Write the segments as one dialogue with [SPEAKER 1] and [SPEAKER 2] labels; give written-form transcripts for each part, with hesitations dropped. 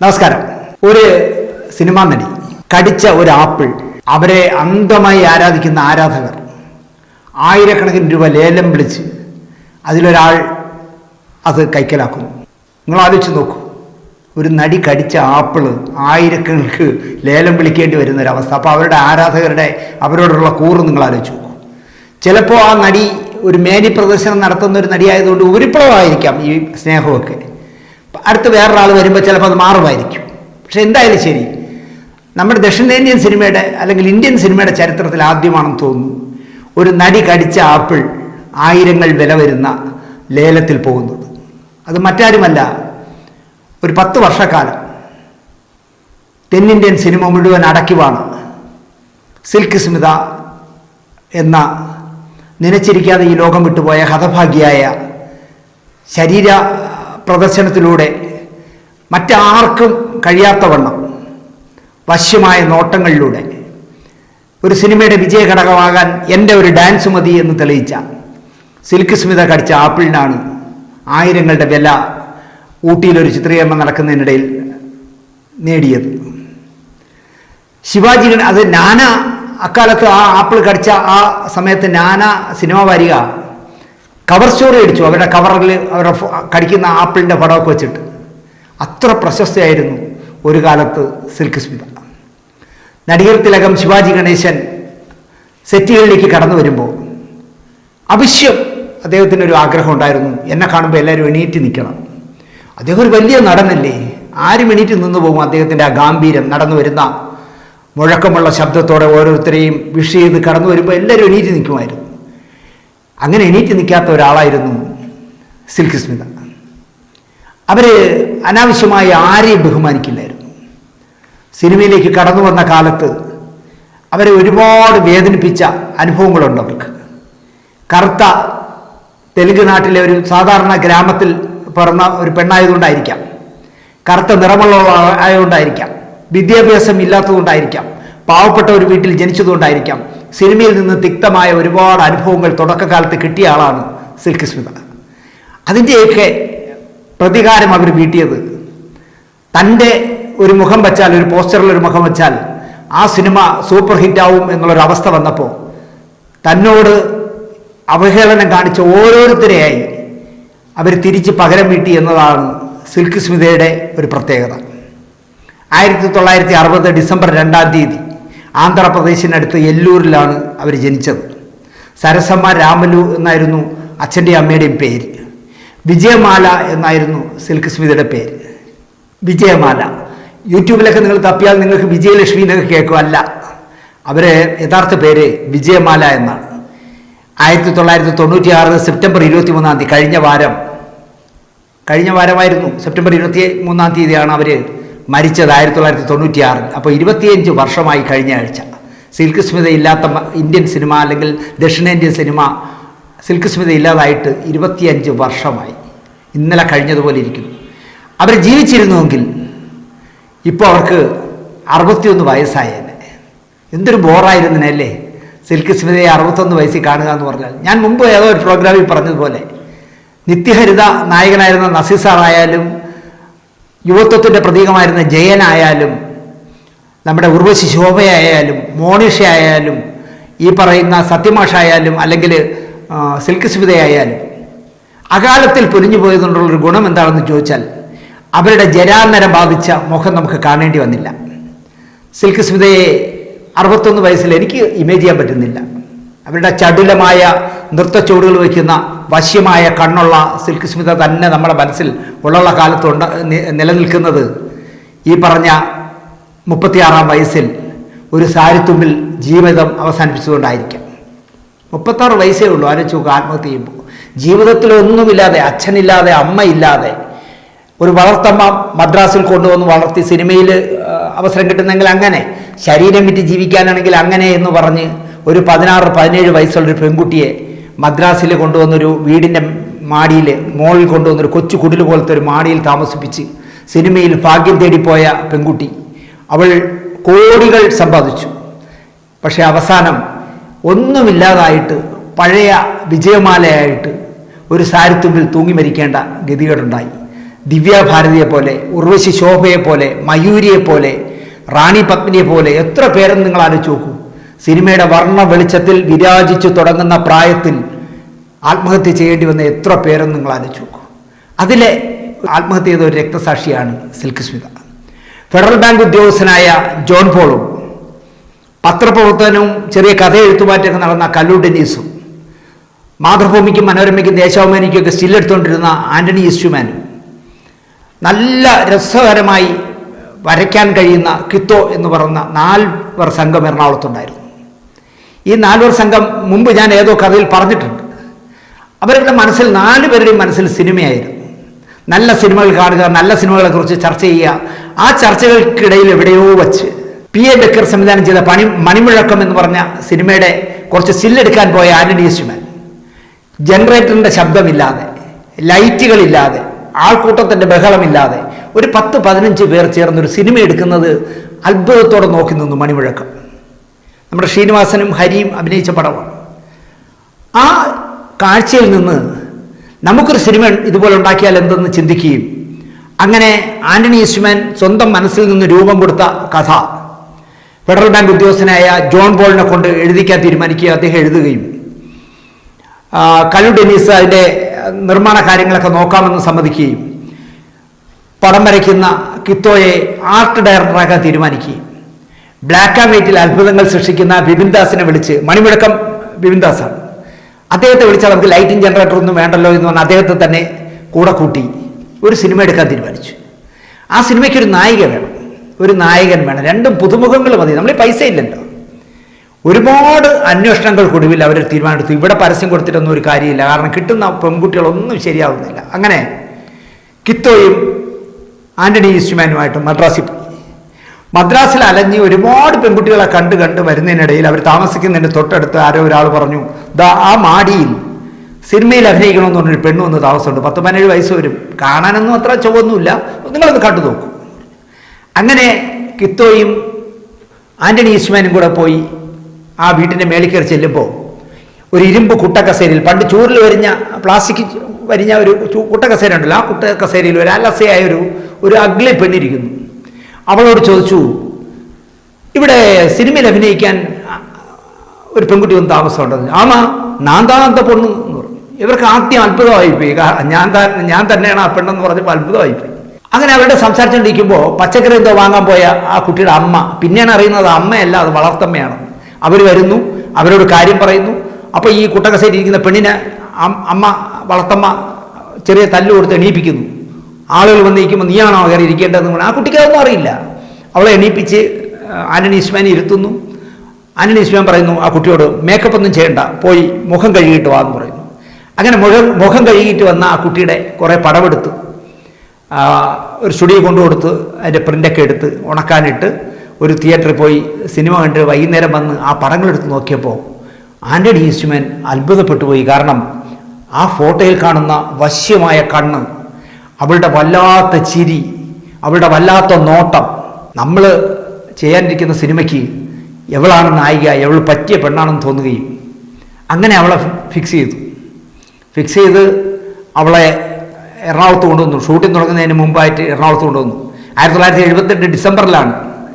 [SPEAKER 1] നമസ്കാരം. ഒരു സിനിമാ നടി കടിച്ച ഒരു ആപ്പിൾ, അവരെ അന്ധമായി ആരാധിക്കുന്ന ആരാധകർ ആയിരക്കണക്കിന് രൂപ ലേലം വിളിച്ച് അതിലൊരാൾ അത് കൈക്കലാക്കുന്നു. നിങ്ങൾ ആലോചിച്ച് നോക്കൂ, ഒരു നടി കടിച്ച ആപ്പിള് ആയിരക്കണക്ക് ലേലം വിളിക്കേണ്ടി വരുന്നൊരവസ്ഥ. അപ്പോൾ അവരുടെ ആരാധകരുടെ അവരോടുള്ള കൂറ് നിങ്ങൾ ആലോചിച്ച് നോക്കൂ. ചിലപ്പോൾ ആ നടി ഒരു മേനി പ്രദർശനം നടത്തുന്ന ഒരു നടിയായതുകൊണ്ട് ഉരുപ്പളമായിരിക്കാം ഈ സ്നേഹമൊക്കെ. അടുത്ത് വേറൊരാൾ വരുമ്പോൾ ചിലപ്പോൾ അത് മാറുമായിരിക്കും. പക്ഷെ എന്തായാലും ശരി, നമ്മുടെ ദക്ഷിണേന്ത്യൻ സിനിമയുടെ അല്ലെങ്കിൽ ഇന്ത്യൻ സിനിമയുടെ ചരിത്രത്തിൽ ആദ്യമാണെന്ന് തോന്നുന്നു ഒരു നടി കടിച്ച ആപ്പിൾ ആയിരങ്ങൾ വില വരുന്ന ലേലത്തിൽ പോകുന്നത്. അത് മറ്റാരുമല്ല, ഒരു 10 വർഷക്കാലം തെന്നിന്ത്യൻ സിനിമ മുഴുവൻ അടക്കിവാണ് സിൽക്ക് സ്മിത എന്ന നനച്ചിരിക്കാതെ ഈ ലോകം വിട്ടുപോയ ഹതഭാഗ്യായ ശരീര പ്രദർശനത്തിലൂടെ മറ്റാർക്കും കഴിയാത്തവണ്ണം വശ്യമായ നോട്ടങ്ങളിലൂടെ ഒരു സിനിമയുടെ വിജയഘടകമാകാൻ എൻ്റെ ഒരു ഡാൻസ് മതി എന്ന് തെളിയിച്ച സിൽക്ക് സ്മിത കടിച്ച ആപ്പിളിനാണ് ആയിരങ്ങളുടെ വില ഊട്ടിയിലൊരു ചിത്രീകരണം നടക്കുന്നതിനിടയിൽ നേടിയത്. ശിവാജി അത് നാന അക്കാലത്ത് ആ ആപ്പിൾ കടിച്ച ആ സമയത്ത് നാന സിനിമ വാരിക കവർ സ്റ്റോറി അടിച്ചു, അവരുടെ കവറിൽ അവരുടെ കടിക്കുന്ന ആപ്പിളിൻ്റെ പടമൊക്കെ വെച്ചിട്ട്. അത്ര പ്രശസ്തയായിരുന്നു ഒരു കാലത്ത് സിൽക്ക് സ്മിത. നടികർ തിലകം ശിവാജി ഗണേശൻ സെറ്റുകളിലേക്ക് കടന്നു വരുമ്പോൾ അവശ്യം അദ്ദേഹത്തിനൊരു ആഗ്രഹം ഉണ്ടായിരുന്നു, എന്നെ കാണുമ്പോൾ എല്ലാവരും എണീറ്റ് നിൽക്കണം. അദ്ദേഹം ഒരു വലിയ നടനല്ലേ, ആരും എണീറ്റ് നിന്ന് പോകും. അദ്ദേഹത്തിൻ്റെ ആ ഗാംഭീര്യം, നടന്നു വരുന്ന മുഴക്കമുള്ള ശബ്ദത്തോടെ ഓരോരുത്തരെയും വിഷ് ചെയ്ത് കടന്നു വരുമ്പോൾ എല്ലാവരും എണീറ്റ് നിൽക്കുമായിരുന്നു. അങ്ങനെ എണീറ്റ് നിൽക്കാത്ത ഒരാളായിരുന്നു സിൽക്ക് സ്മിത. അവർ അനാവശ്യമായി ആരെയും ബഹുമാനിക്കില്ലായിരുന്നു. സിനിമയിലേക്ക് കടന്നു വന്ന കാലത്ത് അവരെ ഒരുപാട് വേദനിപ്പിച്ച അനുഭവങ്ങളുണ്ട് അവർക്ക്. കറുത്ത തെലുങ്ക് നാട്ടിലെ ഒരു സാധാരണ ഗ്രാമത്തിൽ പിറന്ന ഒരു പെണ്ണായതുകൊണ്ടായിരിക്കാം, കറുത്ത നിറമുള്ള ആയതുകൊണ്ടായിരിക്കാം, വിദ്യാഭ്യാസം ഇല്ലാത്തതുകൊണ്ടായിരിക്കാം, പാവപ്പെട്ട ഒരു വീട്ടിൽ ജനിച്ചതുകൊണ്ടായിരിക്കാം, സിനിമയിൽ നിന്ന് തിക്തമായ ഒരുപാട് അനുഭവങ്ങൾ തുടക്കകാലത്ത് കിട്ടിയ ആളാണ് സിൽക്ക് സ്മിത. അതിൻ്റെയൊക്കെ പ്രതികാരം അവർ വീട്ടിയത് തൻ്റെ ഒരു മുഖം വച്ചാൽ, ഒരു പോസ്റ്ററിലൊരു മുഖം വച്ചാൽ ആ സിനിമ സൂപ്പർ ഹിറ്റാവും എന്നുള്ളൊരവസ്ഥ വന്നപ്പോൾ തന്നോട് അവഹേളനം കാണിച്ച ഓരോരുത്തരെയായി അവർ തിരിച്ച് പകരം വീട്ടി എന്നതാണ് സിൽക്ക് സ്മിതയുടെ ഒരു പ്രത്യേകത. 1960 ഡിസംബർ 2 ആന്ധ്രാപ്രദേശിനടുത്ത് എല്ലൂരിലാണ് അവർ ജനിച്ചത്. സരസമ്മ രാമലു എന്നായിരുന്നു അച്ഛൻ്റെയും അമ്മയുടെയും പേര്. വിജയമാല എന്നായിരുന്നു സിൽക്ക് സ്മിതയുടെ പേര്. വിജയമാല യൂട്യൂബിലൊക്കെ നിങ്ങൾ തപ്പിയാൽ നിങ്ങൾക്ക് വിജയലക്ഷ്മി എന്നൊക്കെ കേൾക്കും. അല്ല, അവരെ യഥാർത്ഥ പേര് വിജയമാല എന്നാണ്. 1996 സെപ്റ്റംബർ 23 കഴിഞ്ഞ വാരമായിരുന്നു, സെപ്റ്റംബർ 23 അവർ മരിച്ചത് 1996. അപ്പോൾ 25 വർഷമായി കഴിഞ്ഞ ആഴ്ച. സിൽക്ക് സ്മിത ഇല്ലാത്ത ഇന്ത്യൻ സിനിമ അല്ലെങ്കിൽ ദക്ഷിണേന്ത്യൻ സിനിമ സിൽക്ക് സ്മിത ഇല്ലാതായിട്ട് 25 വർഷമായി. ഇന്നലെ കഴിഞ്ഞതുപോലെ ഇരിക്കുന്നു. അവർ ജീവിച്ചിരുന്നുവെങ്കിൽ ഇപ്പോൾ അവർക്ക് 61 വയസ്സായേനെ. എന്തൊരു ബോറായിരുന്നല്ലേ സിൽക്ക് സ്മിതയെ 61 വയസ്സിൽ കാണുക എന്ന് പറഞ്ഞാൽ. ഞാൻ മുമ്പ് ഏതോ ഒരു പ്രോഗ്രാമിൽ പറഞ്ഞതുപോലെ നിത്യഹരിത നായകനായിരുന്ന നസീർ സാറായാലും യുവത്വത്തിൻ്റെ പ്രതീകമായിരുന്ന ജയനായാലും നമ്മുടെ ഉർവശി ശോഭയായാലും മോണിഷയായാലും ഈ പറയുന്ന സത്യമാഷായാലും അല്ലെങ്കിൽ സിൽക്ക് സ്മിതയായാലും അകാലത്തിൽ പൊലിഞ്ഞു പോയതുകൊണ്ടുള്ളൊരു ഗുണം എന്താണെന്ന് ചോദിച്ചാൽ അവരുടെ ജരാനരം ബാധിച്ച മുഖം നമുക്ക് കാണേണ്ടി വന്നില്ല. സിൽക്ക് സ്മിതയെ 61 വയസ്സിൽ എനിക്ക് ഇമേജ് ചെയ്യാൻ പറ്റുന്നില്ല. അവരുടെ ചടുലമായ നൃത്തച്ചുവടുകൾ വയ്ക്കുന്ന വശ്യമായ കണ്ണുള്ള സിൽക്ക് സ്മിത തന്നെ നമ്മുടെ മനസ്സിൽ ഉള്ള കാലത്തുണ്ട് നിലനിൽക്കുന്നത് ഈ പറഞ്ഞ 36 വയസ്സിൽ ഒരു സാരിത്തുമ്പിൽ ജീവിതം അവസാനിപ്പിച്ചുകൊണ്ടായിരിക്കാം. 36 വയസ്സേ ഉള്ളൂ. ആലോചിച്ച് നോക്കുക, ആത്മഹത്യ ചെയ്യുമ്പോൾ ജീവിതത്തിലൊന്നുമില്ലാതെ, അച്ഛനില്ലാതെ, അമ്മയില്ലാതെ ഒരു വളർത്തമ്മ മദ്രാസിൽ കൊണ്ടുവന്ന് വളർത്തി സിനിമയിൽ അവസരം കിട്ടുന്നെങ്കിൽ അങ്ങനെ, ശരീരം വിറ്റ് ജീവിക്കാനാണെങ്കിൽ അങ്ങനെ എന്ന് പറഞ്ഞ് ഒരു 16-17 വയസ്സുള്ളൊരു പെൺകുട്ടിയെ മദ്രാസിൽ കൊണ്ടുവന്നൊരു വീടിൻ്റെ മാടിയിൽ മോളിൽ കൊണ്ടുവന്നൊരു കൊച്ചു കുടിൽ പോലത്തെ ഒരു മാടിയിൽ താമസിപ്പിച്ച് സിനിമയിൽ ഭാഗ്യം തേടിപ്പോയ പെൺകുട്ടി. അവൾ കോടികൾ സമ്പാദിച്ചു. പക്ഷെ അവസാനം ഒന്നുമില്ലാതായിട്ട് പഴയ വിജയമാലയായിട്ട് ഒരു സാരിത്തുമ്പിൽ തൂങ്ങി മരിക്കേണ്ട ഗതികേടുണ്ടായി. ദിവ്യഭാരതിയെ പോലെ, ഉർവശി ശോഭയെ പോലെ, മയൂരിയെ പോലെ, റാണി പത്മിനിയെ പോലെ എത്ര പേരെന്ന് നിങ്ങൾ ആലോചിച്ച് നോക്കൂ. സിനിമയുടെ വർണ്ണ വെളിച്ചത്തിൽ വിരാജിച്ചു തുടങ്ങുന്ന പ്രായത്തിൽ ആത്മഹത്യ ചെയ്യേണ്ടി വന്ന എത്ര പേരെന്ന് നിങ്ങൾ ആലോചിച്ച് നോക്കൂ. അതിലെ ആത്മഹത്യ ചെയ്ത ഒരു രക്തസാക്ഷിയാണ് സിൽക്ക് സ്മിത. ഫെഡറൽ ബാങ്ക് ഉദ്യോഗസ്ഥനായ ജോൺ പോളും പത്രപ്രവർത്തനവും ചെറിയ കഥ എഴുത്തുമാറ്റൊക്കെ നടന്ന കല്ലു ഡെന്നീസും മാതൃഭൂമിക്കും മനോരമയ്ക്കും ദേശാഭിമാനിക്കൊക്കെ സ്റ്റില്ലെടുത്തുകൊണ്ടിരുന്ന ആന്റണി ഈസ്റ്റ്മാനും നല്ല രസകരമായി വരയ്ക്കാൻ കഴിയുന്ന കിത്തോ എന്ന് പറയുന്ന 4 സംഘം എറണാകുളത്തുണ്ടായിരുന്നു. ഈ 4 സംഘം മുമ്പ് ഞാൻ ഏതോ കഥയിൽ പറഞ്ഞിട്ടുണ്ട്. അവരുടെ മനസ്സിൽ 4 പേരുടെയും മനസ്സിൽ സിനിമയായിരുന്നു. നല്ല സിനിമകൾ കാണുക, നല്ല സിനിമകളെക്കുറിച്ച് ചർച്ച ചെയ്യുക. ആ ചർച്ചകൾക്കിടയിൽ എവിടെയോ വച്ച് P.A. ബക്കർ സംവിധാനം ചെയ്ത മണിമുഴക്കം എന്ന് പറഞ്ഞ സിനിമയുടെ കുറച്ച് സ്റ്റില്ലെടുക്കാൻ പോയ ആന്റണി ഈസ്റ്റ്മാൻ ജനറേറ്ററിൻ്റെ ശബ്ദമില്ലാതെ, ലൈറ്റുകളില്ലാതെ, ആൾക്കൂട്ടത്തിൻ്റെ ബഹളമില്ലാതെ ഒരു 10-15 പേർ ചേർന്നൊരു സിനിമ എടുക്കുന്നത് അത്ഭുതത്തോടെ നോക്കി നിന്നു. മണിമുഴക്കം നമ്മുടെ ശ്രീനിവാസനും ഹരിയും അഭിനയിച്ച പടമാണ്. ആ കാഴ്ചയിൽ നിന്ന് നമുക്കൊരു സിനിമ ഇതുപോലെ ഉണ്ടാക്കിയാൽ എന്തെന്ന് ചിന്തിക്കുകയും അങ്ങനെ ആന്റണി ഈസ്റ്റ്മാൻ സ്വന്തം മനസ്സിൽ നിന്ന് രൂപം കൊടുത്ത കഥ ഫെഡറൽ ബാങ്ക് ഉദ്യോഗസ്ഥനായ ജോൺ പോളിനെ കൊണ്ട് എഴുതിക്കാൻ തീരുമാനിക്കുകയും അദ്ദേഹം എഴുതുകയും കല്ലു ഡെന്നീസ് അതിൻ്റെ നിർമ്മാണ കാര്യങ്ങളൊക്കെ നോക്കാമെന്ന് സമ്മതിക്കുകയും പടം വരയ്ക്കുന്ന കിത്തോയെ ആർട്ട് ഡയറക്ടറാക്കാൻ തീരുമാനിക്കുകയും ബ്ലാക്ക് ആൻഡ് വൈറ്റിൽ അത്ഭുതങ്ങൾ സൃഷ്ടിക്കുന്ന ബിപിൻ ദാസിനെ വിളിച്ച്, മണിമുഴക്കം ബിപിൻ ദാസാണ്, അദ്ദേഹത്തെ വിളിച്ചാൽ നമുക്ക് ലൈറ്റിംഗ് ജനറേറ്റർ ഒന്നും വേണ്ടല്ലോ എന്ന് പറഞ്ഞാൽ അദ്ദേഹത്തെ തന്നെ കൂടെ കൂട്ടി ഒരു സിനിമ എടുക്കാൻ തീരുമാനിച്ചു. ആ സിനിമയ്ക്ക് ഒരു നായിക വേണം, ഒരു നായകൻ വേണം, 2 പുതുമുഖങ്ങൾ മതി. നമ്മൾ പൈസ ഇല്ലല്ലോ. ഒരുപാട് അന്വേഷണങ്ങൾക്കൊടുവിൽ അവർ തീരുമാനമെടുത്തു. ഇവിടെ പരസ്യം കൊടുത്തിട്ടൊന്നും ഒരു കാര്യമില്ല, കാരണം കിട്ടുന്ന പെൺകുട്ടികളൊന്നും ശരിയാവുന്നില്ല. അങ്ങനെ കിത്തോയും ആന്റണി ഈസ്റ്റ്മാനുമായിട്ട് മദ്രാസിൽ അലഞ്ഞ് ഒരുപാട് പെൺകുട്ടികളെ കണ്ട് വരുന്നതിനിടയിൽ അവർ താമസിക്കുന്നതിന് തൊട്ടടുത്ത് ആരോ ഒരാൾ പറഞ്ഞു, ആ മാടിയിൽ സിനിമയിൽ അഭിനയിക്കണമെന്ന് പറഞ്ഞൊരു പെണ്ണ് വന്ന് താമസമുണ്ട്, 10-17 വയസ്സ് വരും, കാണാനൊന്നും അത്ര ചുവൊന്നുമില്ല, നിങ്ങളൊന്ന് കണ്ടു നോക്കൂ. അങ്ങനെ കിത്തോയും ആന്റണി ഈസ്റ്റ്മാനും കൂടെ പോയി ആ വീട്ടിൻ്റെ മേളിൽ കയറി ചെല്ലുമ്പോൾ ഒരു ഇരുമ്പ് കുട്ടക്കസേരയിൽ, പണ്ട് ചൂരിൽ പ്ലാസ്റ്റിക് വരിഞ്ഞ ഒരു കുട്ടക്കസേര ഉണ്ടല്ലോ, ആ കുട്ടക്കസേരയിൽ ഒരു അലസയായ ഒരു അഗ്ലി പെണ്ണിരിക്കുന്നു. അവളോട് ചോദിച്ചു, ഇവിടെ സിനിമയിൽ അഭിനയിക്കാൻ ഒരു പെൺകുട്ടി വന്ന് താമസമുണ്ടെന്ന്. ആമാ നാന്താനന്ത പൊണ്ണ് എന്ന് പറഞ്ഞു. ഇവർക്ക് ആദ്യം അത്ഭുതമായിപ്പോയി. ഞാൻ തന്നെയാണ് ആ പെണ്ണെന്ന് പറഞ്ഞപ്പോൾ അത്ഭുതമായിപ്പോയി. അങ്ങനെ അവരുടെ സംസാരിച്ചുകൊണ്ടിരിക്കുമ്പോൾ പച്ചക്കറി എന്തോ വാങ്ങാൻ പോയ ആ കുട്ടിയുടെ അമ്മ, പിന്നെയാണ് അറിയുന്നത് അമ്മയല്ല, അത് വളർത്തമ്മയാണ്. അവർ വരുന്നു, അവരോട് കാര്യം പറയുന്നു. അപ്പോൾ ഈ കുട്ടകസയിൽ ഇരിക്കുന്ന പെണ്ണിനെ അമ്മ വളർത്തമ്മ ചെറിയ തല്ല് കൊടുത്ത് എണീപ്പിക്കുന്നു. ആളുകൾ വന്ന് നിൽക്കുമ്പോൾ നീയാണോ കയറി ഇരിക്കേണ്ടതെന്ന് പറഞ്ഞാൽ ആ കുട്ടിക്ക് അതൊന്നും അറിയില്ല. അവളെ എണീപ്പിച്ച് ആന്റണി ഈസ്റ്റ്മാനെ ഇരുത്തുന്നു. ആന്റണി ഈസ്റ്റ്മാൻ പറയുന്നു ആ കുട്ടിയോട്, മേക്കപ്പ് ഒന്നും ചെയ്യണ്ട, പോയി മുഖം കഴുകിയിട്ട് വാന്ന് പറയുന്നു. അങ്ങനെ മുഖം കഴുകിയിട്ട് വന്ന ആ കുട്ടിയുടെ കുറേ പടമെടുത്ത് ഒരു സ്റ്റുഡിയോ കൊണ്ടുകൊടുത്ത് അതിൻ്റെ പ്രിൻ്റൊക്കെ എടുത്ത് ഉണക്കാനിട്ട് ഒരു തിയേറ്ററിൽ പോയി സിനിമ കണ്ട് വൈകുന്നേരം വന്ന് ആ പടങ്ങളെടുത്ത് നോക്കിയപ്പോൾ ആന്റണി ഈസ്റ്റ്മാൻ അത്ഭുതപ്പെട്ടു പോയി. കാരണം ആ ഫോട്ടോയിൽ കാണുന്ന വശ്യമായ കണ്ണ്, അവളുടെ വല്ലാത്ത ചിരി, അവളുടെ വല്ലാത്ത നോട്ടം, നമ്മൾ ചെയ്യാനിരിക്കുന്ന സിനിമയ്ക്ക് എവളാണ് നായിക, എവൾ പറ്റിയ പെണ്ണാണെന്ന് തോന്നുകയും അങ്ങനെ അവളെ ഫിക്സ് ചെയ്ത് അവളെ എറണാകുളത്ത് കൊണ്ടുവന്നു. ഷൂട്ടിംഗ് തുടങ്ങുന്നതിന് മുമ്പായിട്ട് എറണാകുളത്ത് കൊണ്ടുവന്നു. 1978 ഡിസംബറിലാണ്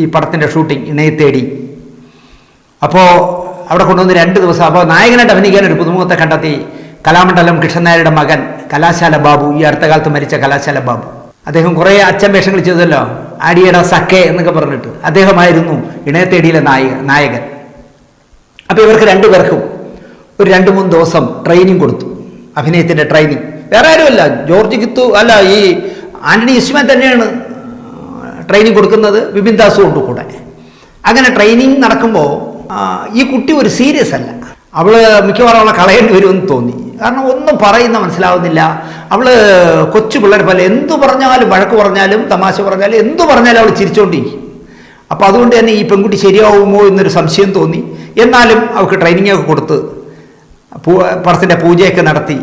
[SPEAKER 1] ഈ പടത്തിൻ്റെ ഷൂട്ടിംഗ്, ഇണയെ തേടി. അപ്പോൾ അവിടെ കൊണ്ടുവന്ന് 2 ദിവസം. അപ്പോൾ നായകനായിട്ട് അഭിനയിക്കാൻ ഒരു പുതുമുഖത്തെ കണ്ടെത്തി. കലാമണ്ഡലം കൃഷ്ണൻ നായരുടെ മകൻ കലാശാല ബാബു, ഈ അടുത്ത കാലത്ത് മരിച്ച കലാശാല ബാബു. അദ്ദേഹം കുറേ അച്ഛൻ വേഷങ്ങൾ ചെയ്തല്ലോ, ആടിയട സഖേ എന്നൊക്കെ പറഞ്ഞിട്ട്. അദ്ദേഹമായിരുന്നു ഇണയെ തേടിയിലെ നായകൻ. അപ്പോൾ ഇവർക്ക് 2 പേർക്കും ഒരു 2-3 ദിവസം ട്രെയിനിങ് കൊടുത്തു, അഭിനയത്തിൻ്റെ ട്രെയിനിങ്. വേറെ ആരുമല്ല, ജോർജ് കിത്തു അല്ല, ഈ ആന്റണി ഈസ്റ്റ്മാൻ തന്നെയാണ് ട്രെയിനിങ് കൊടുക്കുന്നത്, ബിപിൻ ദാസും ഉണ്ട് കൂടെ. അങ്ങനെ ട്രെയിനിങ് നടക്കുമ്പോൾ ഈ കുട്ടി ഒരു സീരിയസ് അല്ല. അവൾ മിക്കവാറും അവളെ കളയേണ്ടി വരുമെന്ന് തോന്നി. കാരണം ഒന്നും പറയുന്ന മനസ്സിലാവുന്നില്ല. അവൾ കൊച്ചു പിള്ളേരെ പോലെ എന്തു പറഞ്ഞാലും, വഴക്ക് പറഞ്ഞാലും തമാശ പറഞ്ഞാലും എന്തു പറഞ്ഞാലും അവൾ ചിരിച്ചുകൊണ്ടിരിക്കും. അപ്പോൾ അതുകൊണ്ട് തന്നെ ഈ പെൺകുട്ടി ശരിയാവുമോ എന്നൊരു സംശയം തോന്നി. എന്നാലും അവൾക്ക് ട്രെയിനിങ്ങൊക്കെ കൊടുത്ത് പടത്തിൻ്റെ പൂജയൊക്കെ നടത്തി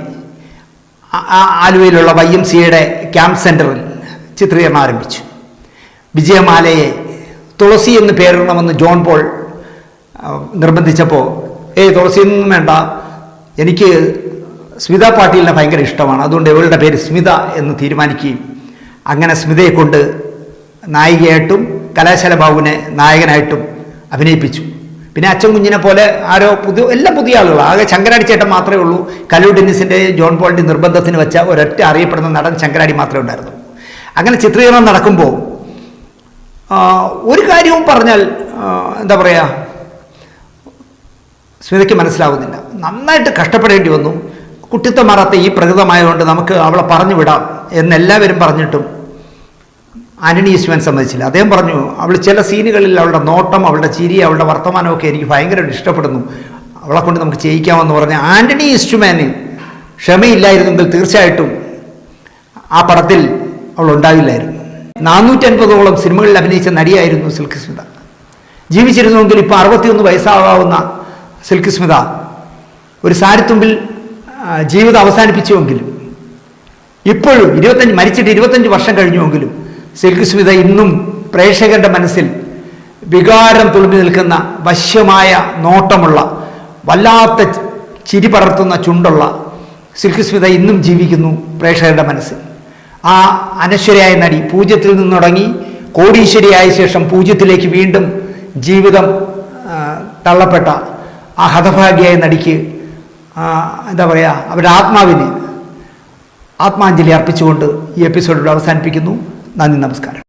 [SPEAKER 1] ആലുവയിലുള്ള YMCAയുടെ ക്യാമ്പ് സെൻറ്ററിൽ ചിത്രീകരണം ആരംഭിച്ചു. വിജയമാലയെ തുളസി എന്ന് പേരിടണമെന്ന് ജോൺ പോൾ നിർബന്ധിച്ചപ്പോൾ തുളസിയൊന്നും വേണ്ട, എനിക്ക് സ്മിത പാട്ടീലിനെ ഭയങ്കര ഇഷ്ടമാണ്, അതുകൊണ്ട് ഇവളുടെ പേര് സ്മിത എന്ന് തീരുമാനിക്കുകയും അങ്ങനെ സ്മിതയെ കൊണ്ട് നായികയായിട്ടും കലാശാല ബാബുവിനെ നായകനായിട്ടും അഭിനയിപ്പിച്ചു. പിന്നെ അച്ഛൻ കുഞ്ഞിനെ പോലെ ആരോ എല്ലാം പുതിയ ആളുകളാണ്. ആകെ ശങ്കരാടി ചേട്ടൻ മാത്രമേ ഉള്ളൂ. കല്ലൂർ ഡെന്നിസിൻ്റെ ജോൺ പോളിൻ്റെ നിർബന്ധത്തിന് വെച്ച ഒരൊറ്റ അറിയപ്പെടുന്ന നടൻ ശങ്കരാടി മാത്രമേ ഉണ്ടായിരുന്നു. അങ്ങനെ ചിത്രീകരണം നടക്കുമ്പോൾ ഒരു കാര്യവും പറഞ്ഞാൽ എന്താ പറയുക, സ്മിതയ്ക്ക് മനസ്സിലാവുന്നില്ല. നന്നായിട്ട് കഷ്ടപ്പെടേണ്ടി വന്നു. കുട്ടിത്തം മാറാത്ത ഈ പ്രകൃതമായതുകൊണ്ട് നമുക്ക് അവളെ പറഞ്ഞു വിടാം എന്നെല്ലാവരും പറഞ്ഞിട്ടും ആന്റണി ഈസ്റ്റ്മാൻ സമ്മതിച്ചില്ല. അദ്ദേഹം പറഞ്ഞു, അവൾ ചില സീനുകളിൽ അവളുടെ നോട്ടം, അവളുടെ ചിരി, അവളുടെ വർത്തമാനമൊക്കെ എനിക്ക് ഭയങ്കരമായിട്ട് ഇഷ്ടപ്പെടുന്നു, അവളെ കൊണ്ട് നമുക്ക് ചെയ്യിക്കാമെന്ന് പറഞ്ഞ ആന്റണി ഈസ്റ്റ്മാന് ക്ഷമയില്ലായിരുന്നെങ്കിൽ തീർച്ചയായിട്ടും ആ പടത്തിൽ അവൾ ഉണ്ടാവില്ലായിരുന്നു. 450ഓളം സിനിമകളിൽ അഭിനയിച്ച നടിയായിരുന്നു സിൽക്ക് സ്മിത. ജീവിച്ചിരുന്നുവെങ്കിൽ ഇപ്പോൾ 61 വയസ്സാകാവുന്ന സിൽക്ക് സ്മിത ഒരു സാരിത്തുമ്പിൽ ജീവിതം അവസാനിപ്പിച്ചുവെങ്കിലും ഇപ്പോഴും മരിച്ചിട്ട് 25 വർഷം കഴിഞ്ഞുവെങ്കിലും സിൽക്ക് സ്മിത ഇന്നും പ്രേക്ഷകരുടെ മനസ്സിൽ വികാരം തുളുമ്പി നിൽക്കുന്ന വശ്യമായ നോട്ടമുള്ള, വല്ലാത്ത ചിരി പടർത്തുന്ന ചുണ്ടുള്ള സിൽക്ക് സ്മിത ഇന്നും ജീവിക്കുന്നു പ്രേക്ഷകരുടെ മനസ്സിൽ. ആ അനശ്വരയായ നടി പൂജ്യത്തിൽ നിന്ന് തുടങ്ങി കോടീശ്വരിയായ ശേഷം പൂജ്യത്തിലേക്ക് വീണ്ടും ജീവിതം തള്ളപ്പെട്ട ആ ഹതഭാഗ്യയായ നടിക്ക് എന്താ പറയുക, അവരുടെ ആത്മാവിന് ആത്മാഞ്ജലി അർപ്പിച്ചുകൊണ്ട് ഈ എപ്പിസോഡ് അവസാനിപ്പിക്കുന്നു. നന്ദി, നമസ്കാരം.